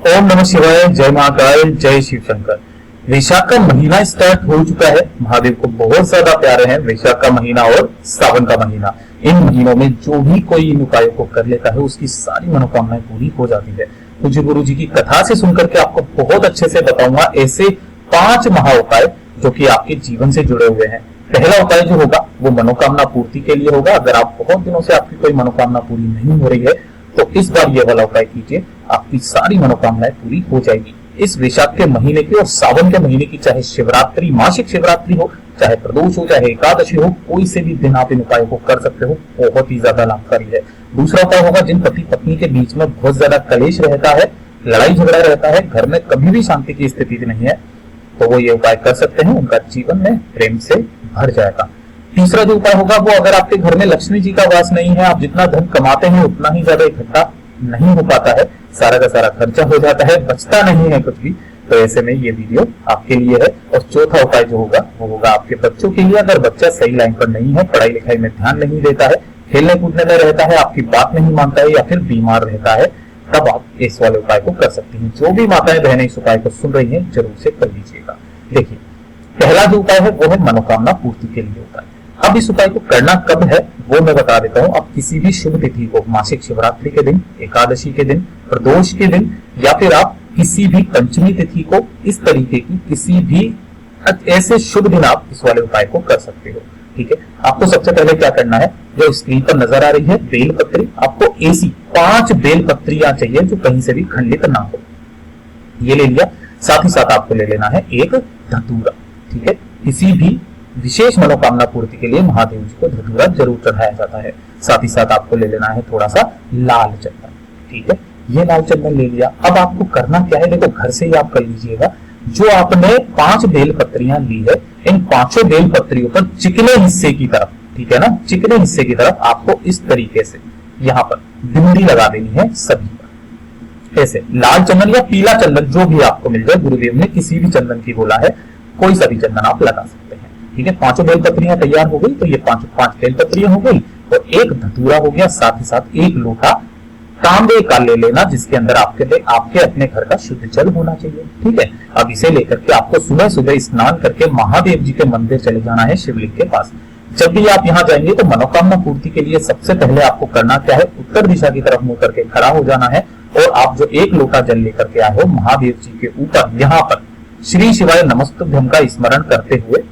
ओम नमः शिवाय, जय महाकाल, जय शिव शंकर। वैशाख का महीना स्टार्ट हो चुका है। महादेव को बहुत ज्यादा प्यारे हैं वैशाख का महीना और सावन का महीना। इन महीनों में जो भी कोई इन उपायों को कर लेता है उसकी सारी मनोकामनाएं पूरी हो जाती है। पूज्य गुरु जी की कथा से सुनकर के आपको बहुत अच्छे से बताऊंगा ऐसे 5 महा उपाय जो कि आपके जीवन से जुड़े हुए हैं। पहला उपाय जो होगा वो मनोकामना पूर्ति के लिए होगा। अगर आप बहुत दिनों से आपकी कोई मनोकामना पूरी नहीं हो रही है तो इस बार ये वाला उपाय कीजिए, आपकी सारी मनोकामनाएं पूरी हो जाएगी। इस वैशाख के महीने की और सावन के महीने की, चाहे शिवरात्रि, मासिक शिवरात्रि हो, चाहे प्रदोष हो, चाहे एकादशी हो, कोई से भी दिन आप इन उपायों को कर सकते हो। बहुत ही ज्यादा लाभकारी है। दूसरा उपाय होगा जिन पति पत्नी के बीच में बहुत ज्यादा कलेश रहता है, लड़ाई झगड़ा रहता है, घर में कभी भी शांति की स्थिति नहीं है, तो वो ये उपाय कर सकते हैं। उनका जीवन में प्रेम से भर जाएगा। तीसरा जो उपाय होगा वो अगर आपके घर में लक्ष्मी जी का वास नहीं है, आप जितना धन कमाते हैं उतना ही ज्यादा इकट्ठा नहीं हो पाता है, सारा का सारा खर्चा हो जाता है, बचता नहीं है कुछ भी, तो ऐसे में ये वीडियो आपके लिए है। और चौथा उपाय जो होगा वो होगा आपके बच्चों के लिए। अगर बच्चा सही लाइन पर नहीं है, पढ़ाई लिखाई में ध्यान नहीं देता है, खेलने कूदने में रहता है, आपकी बात नहीं मानता है या फिर बीमार रहता है, तब आप इस वाले उपाय को कर सकती हैं। जो भी माताएं बहनें इस उपाय को सुन रही हैं जरूर से कर लीजिएगा। देखिए, पहला जो उपाय है वो है मनोकामना पूर्ति के लिए उपाय। अब इस उपाय को करना कब है वो मैं बता देता हूँ। अब किसी भी शुभ तिथि को, मासिक शिवरात्रि के दिन, एकादशी के दिन, प्रदोष के दिन, या फिर आप किसी भी पंचमी तिथि को, इस तरीके की किसी भी ऐसे शुभ दिन आप इस वाले उपाय को कर सकते हो। ठीक है, आपको सबसे पहले क्या करना है, जो स्क्रीन पर नजर आ रही है बेलपत्री, आपको ऐसी 5 बेलपत्रियां चाहिए जो कहीं से भी खंडित ना हो। ये ले लिया। साथ ही साथ आपको ले लेना है एक धतूरा। ठीक है, किसी भी विशेष मनोकामना पूर्ति के लिए महादेव जी को धतूरा जरूर चढ़ाया जाता है। साथ ही साथ आपको ले लेना है थोड़ा सा लाल चंदन। ठीक है, ये लाल चंदन ले लिया। अब आपको करना क्या है, देखो घर से ही आप कर लीजिएगा। जो आपने 5 बेल पत्रियां ली है, इन 5 बेल पत्रियों पर चिकने हिस्से की तरफ, ठीक है ना, चिकने हिस्से की तरफ आपको इस तरीके से यहाँ पर बिंदी लगा देनी है सभी पर। ऐसे लाल चंदन या पीला चंदन जो भी आपको मिल जाए, गुरुदेव ने किसी भी चंदन की बोला है, कोई सा भी चंदन आप लगा सकते हैं। ठीक है, 5 बेलपत्रियां तैयार हो गई, तो ये 5 बेलपत्रियां हो गई और एक धतूरा हो गया। साथ ही साथ एक लोटा तांबे का ले लेना जिसके अंदर आपके अपने घर का शुद्ध जल होना चाहिए। ठीक है, अब इसे लेकर के आपको सुबह सुबह स्नान करके महादेव जी के मंदिर चले जाना है, शिवलिंग के पास। जब भी आप यहाँ जाएंगे तो मनोकामना पूर्ति के लिए सबसे पहले आपको करना क्या है, उत्तर दिशा की तरफ मुंह करके खड़ा हो जाना है और आप जो एक लोटा जल लेकर के आए हो महादेव जी के ऊपर यहाँ पर श्री शिवाय नमस्तुभ्यं का स्मरण करते हुए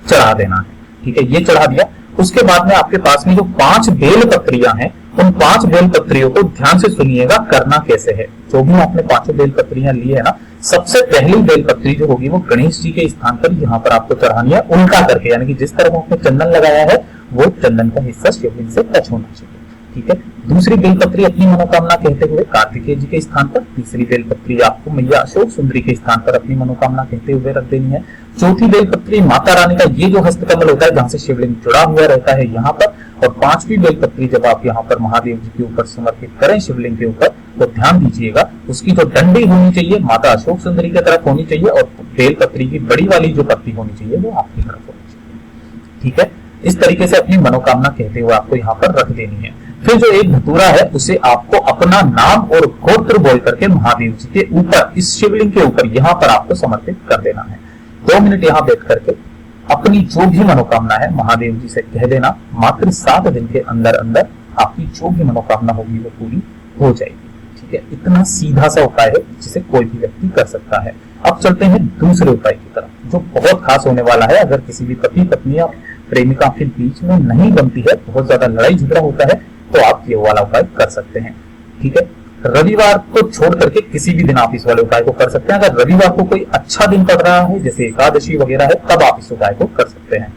चढ़ा देना है। ठीक है, ये चढ़ा दिया। उसके बाद में आपके पास में जो 5 बेल पत्रियां हैं, उन 5 बेल पत्रियों को ध्यान से सुनिएगा करना कैसे है। जो भी आपने 5 बेल पत्रियां ली है ना, सबसे पहली बेल पत्री जो होगी वो गणेश जी के स्थान पर यहाँ पर आपको चढ़ानी है, उल्टा करके, यानी कि जिस तरफ आपने चंदन लगाया है वो चंदन का हिस्सा शिवलिंग से टच होना चाहिए। ठीक है, दूसरी बेलपत्री अपनी मनोकामना कहते हुए कार्तिकेय जी के स्थान पर, तीसरी बेलपत्री आपको मैया अशोक सुंदरी के स्थान पर अपनी मनोकामना कहते हुए रख देनी है। चौथी बेलपत्री माता रानी का ये जो हस्तकमल होता है जहां से शिवलिंग जुड़ा हुआ रहता है यहाँ पर, और 5वीं बेलपत्री जब आप यहाँ पर महादेव जी के ऊपर समर्पित करें शिवलिंग के ऊपर, तो ध्यान दीजिएगा उसकी जो डंडी होनी चाहिए माता अशोक सुंदरी की तरफ होनी चाहिए और बेलपत्री की बड़ी वाली जो पत्ती होनी चाहिए वो आपकी तरफ होनी चाहिए। ठीक है, इस तरीके से अपनी मनोकामना कहते हुए आपको यहाँ पर रख देनी है। फिर जो एक धतूरा है उसे आपको अपना नाम और गोत्र बोल करके महादेव जी के ऊपर, इस शिवलिंग के ऊपर यहाँ पर आपको समर्पित कर देना है। 2 मिनट यहाँ बैठ करके अपनी जो भी मनोकामना है महादेव जी से कह देना। मात्र 7 दिन के अंदर अंदर आपकी जो भी मनोकामना होगी वो पूरी हो जाएगी। ठीक है, इतना सीधा सा उपाय है जिसे कोई भी व्यक्ति कर सकता है। अब चलते हैं दूसरे उपाय की तरफ जो बहुत खास होने वाला है। अगर किसी भी पति पत्नी या प्रेमिका के बीच में नहीं बनती है, बहुत ज्यादा लड़ाई झगड़ा होता है, तो आप ये वाला उपाय कर सकते हैं। ठीक है, रविवार को छोड़ करके किसी भी दिन आप इस वाले उपाय को कर सकते हैं। अगर रविवार को कोई अच्छा दिन पड़ रहा है जैसे एकादशी वगैरह है, तब आप इस उपाय को कर सकते हैं।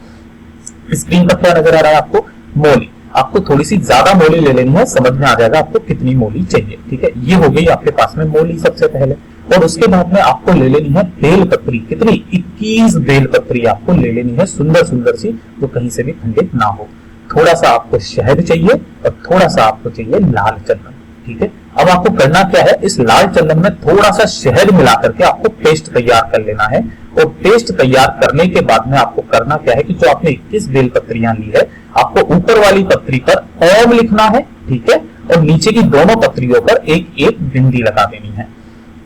स्क्रीन पर क्या नजर आ रहा है आपको, मोली। आपको थोड़ी सी ज्यादा मोली ले लेनी है, समझ में आ जाएगा आपको कितनी मोली चाहिए। ठीक है, ये हो गई आपके पास में मोली सबसे पहले, और उसके बाद में आपको ले लेनी है बेलपत्री। कितनी, 21 बेलपत्री आपको ले लेनी है, सुंदर सुंदर सी, जो कहीं से भी खंडित ना हो। थोड़ा सा आपको शहद चाहिए और थोड़ा सा आपको चाहिए लाल चंदन। ठीक है, अब आपको करना क्या है, इस लाल चंदन में थोड़ा सा शहद मिला करके आपको पेस्ट तैयार कर लेना है। और पेस्ट तैयार करने के बाद में आपको करना क्या है कि जो आपने 21 बेल पत्रियां ली है, आपको ऊपर वाली पत्री पर ओम लिखना है। ठीक है, और नीचे की दोनों पत्रियों पर एक एक बिंदी लगा देनी है।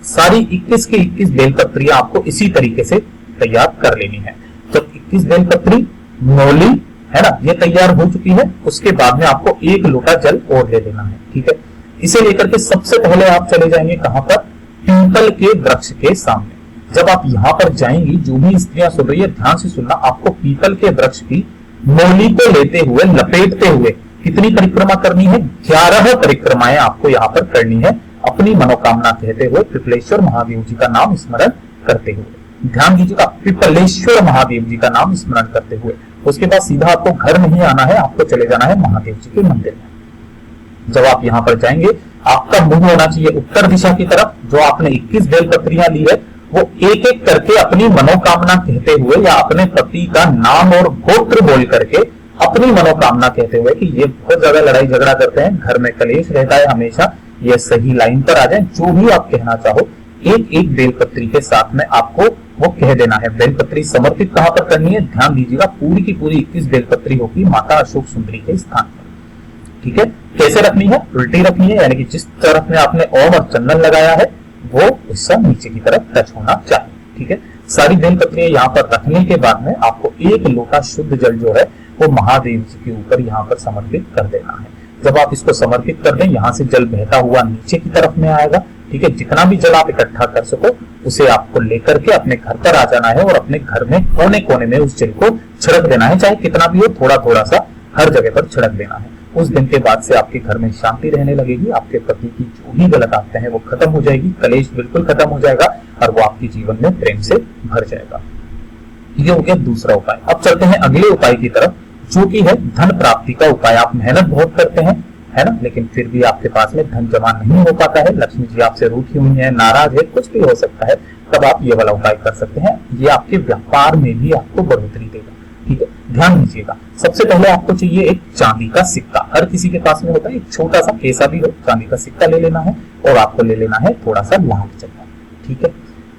सारी 21 की 21 बेलपत्रियां आपको इसी तरीके से तैयार कर लेनी है। जब 21 बेलपत्री नौली है ना ये तैयार हो चुकी है, उसके बाद में आपको 1 लोटा जल और ले लेना है। ठीक है, इसे लेकर के सबसे पहले आप चले जाएंगे कहां पर, पीपल के वृक्ष के सामने। जब आप यहां पर जाएंगी, जो भी स्त्रियां सुन रही है ध्यान से सुनना, आपको पीपल के वृक्ष की नौली को लेते हुए लपेटते हुए कितनी परिक्रमा करनी है, 11 परिक्रमाएं आपको यहाँ पर करनी है, अपनी मनोकामना कहते हुए पिपलेश्वर महादेव जी का नाम स्मरण करते हुए। ध्यान दीजिएगा, पिपलेश्वर महादेव जी का नाम स्मरण करते हुए। उसके बाद सीधा आपको घर नहीं आना है, आपको चले जाना है महादेव जी के मंदिर में। जब आप यहाँ पर जाएंगे, आपका मुंह होना चाहिए उत्तर दिशा की तरफ। जो आपने 21 बेलपत्रियां ली है, वो एक एक करके अपनी मनोकामना कहते हुए या अपने पति का नाम और गोत्र बोल करके अपनी मनोकामना कहते हुए कि ये बहुत ज्यादा लड़ाई झगड़ा करते हैं, घर में कलेश रहता है हमेशा, ये सही लाइन पर आ जाए। जो भी आप कहना चाहो एक एक बेलपत्री के साथ में आपको वो कह देना है। बेलपत्री समर्पित कहां पर करनी है, ध्यान दीजिएगा, पूरी की पूरी 21 बेलपत्री होगी माता अशोक सुंदरी के स्थान पर। ठीक है, कैसे रखनी है, उल्टी रखनी है, यानी कि जिस तरफ में आपने ओम और चंदन लगाया है वो हिस्सा नीचे की तरफ टच होना चाहिए। ठीक है, सारी बेलपत्रियां यहाँ पर रखने के बाद में आपको 1 लोटा शुद्ध जल जो है वो महादेव जी के ऊपर यहाँ पर समर्पित कर देना है। जब आप इसको समर्पित कर दें, यहाँ से जल बहता हुआ नीचे की तरफ में आएगा। ठीक है, जितना भी जल आप इकट्ठा कर सको उसे आपको लेकर के अपने घर पर आ जाना है और अपने घर में कोने कोने में उस जल को छिड़क देना है, चाहे कितना भी हो, थोड़ा थोड़ा सा हर जगह पर छिड़क देना है। उस दिन के बाद से आपके घर में शांति रहने लगेगी, आपके पति की जो भी गलत आदतें हैं वो खत्म हो जाएगी, कलेश बिल्कुल खत्म हो जाएगा और वो आपके जीवन में प्रेम से भर जाएगा। ये हो गया दूसरा उपाय। अब चलते हैं अगले उपाय की तरफ, जो कि है धन प्राप्ति का उपाय। आप मेहनत बहुत करते हैं, है ना, लेकिन फिर भी आपके पास में धन जमा नहीं हो पाता है, लक्ष्मी जी आपसे रूठी हुई है, नाराज है, कुछ भी हो सकता है, तब आप ये वाला उपाय कर सकते हैं। ये आपके व्यापार में भी आपको बढ़ोतरी देगा। ठीक है, ध्यान दीजिएगा, सबसे पहले आपको चाहिए एक चांदी का सिक्का। हर किसी के पास में होता है, एक छोटा सा कैसा भी हो, चांदी का सिक्का ले लेना है और आपको ले लेना है थोड़ा सा लाल चंदन। ठीक है,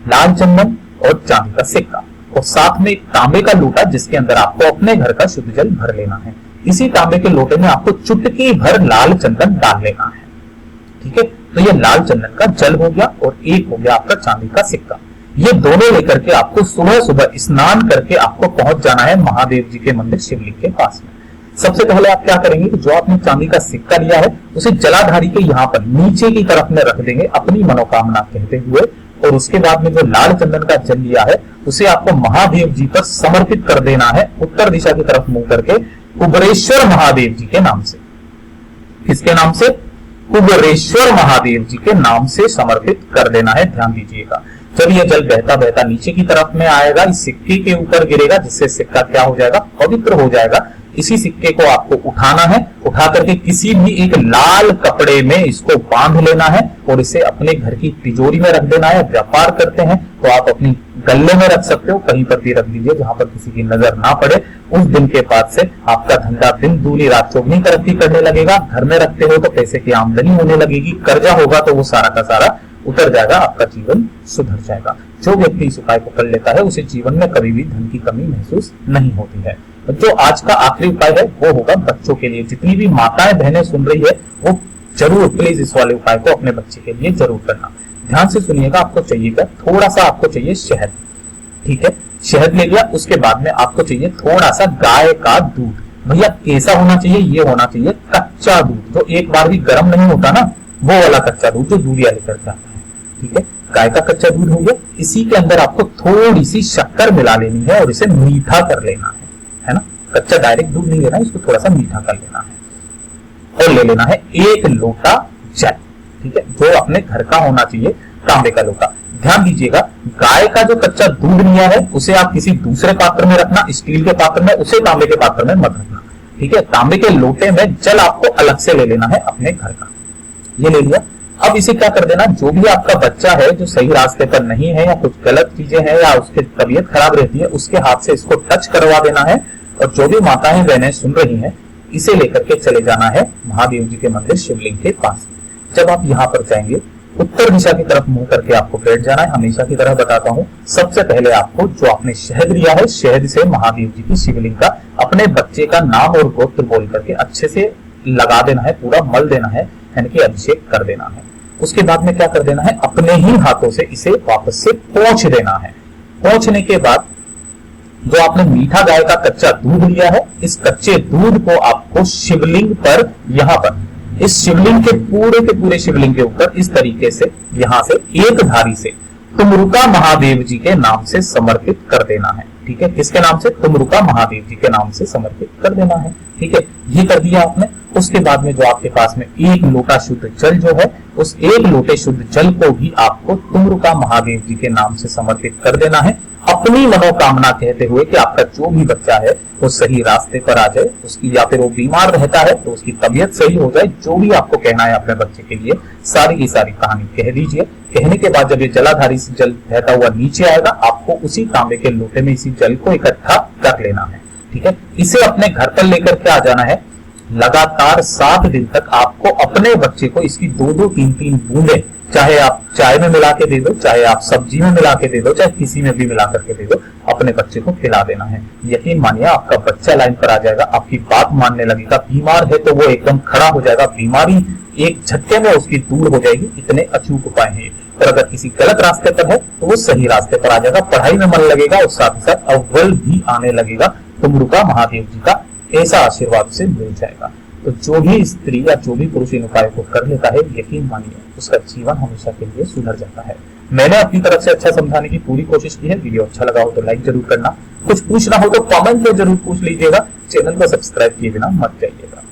लाल चंदन और चांदी का सिक्का और साथ में एक तांबे का लोटा जिसके अंदर आपको अपने घर का शुद्ध जल भर लेना है। इसी तांबे के लोटे में आपको चुटकी भर लाल चंदन डाल लेना है। ठीक है, तो ये लाल चंदन का जल हो गया और एक हो गया आपका चांदी का सिक्का। ये दोनों लेकर के आपको सुबह सुबह स्नान करके आपको पहुंच जाना है महादेव जी के मंदिर शिवलिंग के पास में। सबसे पहले आप क्या करेंगे कि जो आपने चांदी का सिक्का लिया है उसे जलाधारी के यहाँ पर नीचे की तरफ में रख देंगे अपनी मनोकामना कहते हुए, और उसके बाद में जो लाल चंदन का जल लिया है उसे आपको महादेव जी पर समर्पित कर देना है, उत्तर दिशा की तरफ मुंह करके, कुबेरेश्वर महादेव जी के नाम से। किसके नाम से, कुबेरेश्वर महादेव जी के नाम से समर्पित कर देना है। ध्यान दीजिएगा, जब यह जल बहता बहता नीचे की तरफ में आएगा, इस सिक्के के ऊपर गिरेगा, जिससे सिक्का क्या हो जाएगा, पवित्र हो जाएगा। इसी सिक्के को आपको उठाना है, उठा करके किसी भी एक लाल कपड़े में इसको बांध लेना है और इसे अपने घर की तिजोरी में रख देना है। व्यापार करते हैं तो आप अपनी गले में रख सकते हो, कहीं पर भी रख दीजिए जहां पर किसी की नजर ना पड़े। उस दिन के बाद से आपका धंधा दिन दूनी रात चौगनी तरक्की करने लगेगा। घर में रखते हो तो पैसे की आमदनी होने लगेगी, कर्जा होगा तो वो सारा का सारा उतर जाएगा, आपका जीवन सुधर जाएगा। जो व्यक्ति इस उपाय को कर लेता है उसे जीवन में कभी भी धन की कमी महसूस नहीं होती है। जो आज का आखिरी उपाय है वो होगा बच्चों के लिए। जितनी भी माताएं बहनें सुन रही है वो जरूर प्लीज इस वाले उपाय को अपने बच्चे के लिए जरूर करना। ध्यान से सुनिएगा, आपको चाहिएगा थोड़ा सा, आपको चाहिए शहद। ठीक है, शहद ले लिया, उसके बाद में आपको चाहिए थोड़ा सा गाय का दूध। भैया कैसा होना चाहिए, ये होना चाहिए कच्चा दूध, जो एक बार भी गर्म नहीं होता ना, वो वाला कच्चा दूध जो दूधिया लेकर के आता है। ठीक है, गाय का कच्चा दूध हो गया। इसी के अंदर आपको थोड़ी सी शक्कर मिला लेनी है और इसे मीठा कर लेना है ना। कच्चा डायरेक्ट दूध नहीं लेना, इसको थोड़ा सा मीठा कर लेना है और ले लेना है 1 लोटा जल। ठीक है, जो अपने घर का होना चाहिए, तांबे का लोटा। ध्यान दीजिएगा, गाय का जो कच्चा दूध लिया है उसे आप किसी दूसरे पात्र में रखना, स्टील के पात्र में, उसे तांबे के पात्र में मत रखना। ठीक है, तांबे के लोटे में जल आपको अलग से ले लेना है अपने घर का। ये ले लिया। अब इसे क्या कर देना, जो भी आपका बच्चा है जो सही रास्ते पर नहीं है या कुछ गलत चीजें हैं या उसकी तबीयत खराब रहती है, उसके हाथ से इसको टच करवा देना है। और जो भी माताएं बहनें सुन रही हैं, इसे लेकर के चले जाना है महादेव जी के मंदिर शिवलिंग के पास। जब आप यहाँ पर जाएंगे, उत्तर दिशा की तरफ मुंह करके आपको बैठ जाना है। हमेशा की तरह बताता हूँ, सबसे पहले आपको जो आपने शहद लिया है, शहद से महादेव जी की शिवलिंग का अपने बच्चे का नाम और गोत्र बोल करके अच्छे से लगा देना है, पूरा मल देना है, यानी कि अभिषेक कर देना है। उसके बाद में क्या कर देना है, अपने ही हाथों से इसे वापस से पोंछ देना है। पोंछने के बाद जो आपने मीठा गाय का कच्चा दूध लिया है, इस कच्चे दूध को आपको शिवलिंग पर, यहां पर इस शिवलिंग के पूरे शिवलिंग के ऊपर इस तरीके से यहां से एक धारी से तुमरुका महादेव जी के नाम से समर्पित कर देना है। ठीक है, किसके नाम से? तुमरुका महादेव जी के नाम से समर्पित कर देना है। ठीक है, ये कर दिया आपने। उसके बाद में जो आपके पास में एक लोटा शुद्ध जल जो है, उस एक लोटे शुद्ध जल को भी आपको तुमरुका महादेव जी के नाम से समर्पित कर देना है, अपनी मनोकामना कहते हुए कि आपका जो भी बच्चा है वो सही रास्ते पर आ जाए, उसकी, या फिर वो बीमार रहता है तो उसकी तबीयत सही हो जाए। जो भी आपको कहना है अपने बच्चे के लिए, सारी की सारी कहानी कह दीजिए। कहने के बाद जब ये जलाधारी से जल बहता हुआ नीचे आएगा, आपको उसी तांबे के लोटे में इसी जल को इकट्ठा कर लेना है। ठीक है, इसे अपने घर पर लेकर के आ जाना है। लगातार 7 दिन तक आपको अपने बच्चे को इसकी 2-2, 3-3 बूंदे, चाहे आप चाय में मिला के दे दो, चाहे आप सब्जी में मिला के दे दो, चाहे किसी में भी मिला करके दे दो, अपने बच्चे को खिला देना है। यकीन मानिए आपका बच्चा लाइन पर आ जाएगा, आपकी बात मानने लगेगा। बीमार है तो वो एकदम खड़ा हो जाएगा, बीमारी एक झटके में उसकी दूर हो जाएगी। इतने अचूक उपाय हैं। और अगर किसी गलत रास्ते पर है तो वो सही रास्ते पर आ जाएगा, पढ़ाई में मन लगेगा और साथ ही साथ अव्वल भी आने लगेगा। तुमरुका महादेव जी का ऐसा आशीर्वाद से मिल जाएगा। तो जो भी स्त्री या जो भी पुरुष इन उपायों को कर लेता है, यकीन मानिए उसका जीवन हमेशा के लिए सुधर जाता है। मैंने अपनी तरफ से अच्छा समझाने की पूरी कोशिश की है। वीडियो अच्छा लगा हो तो लाइक जरूर करना, कुछ पूछना हो तो कमेंट में जरूर पूछ लीजिएगा। चैनल को सब्सक्राइब किए बिना मत जाइएगा।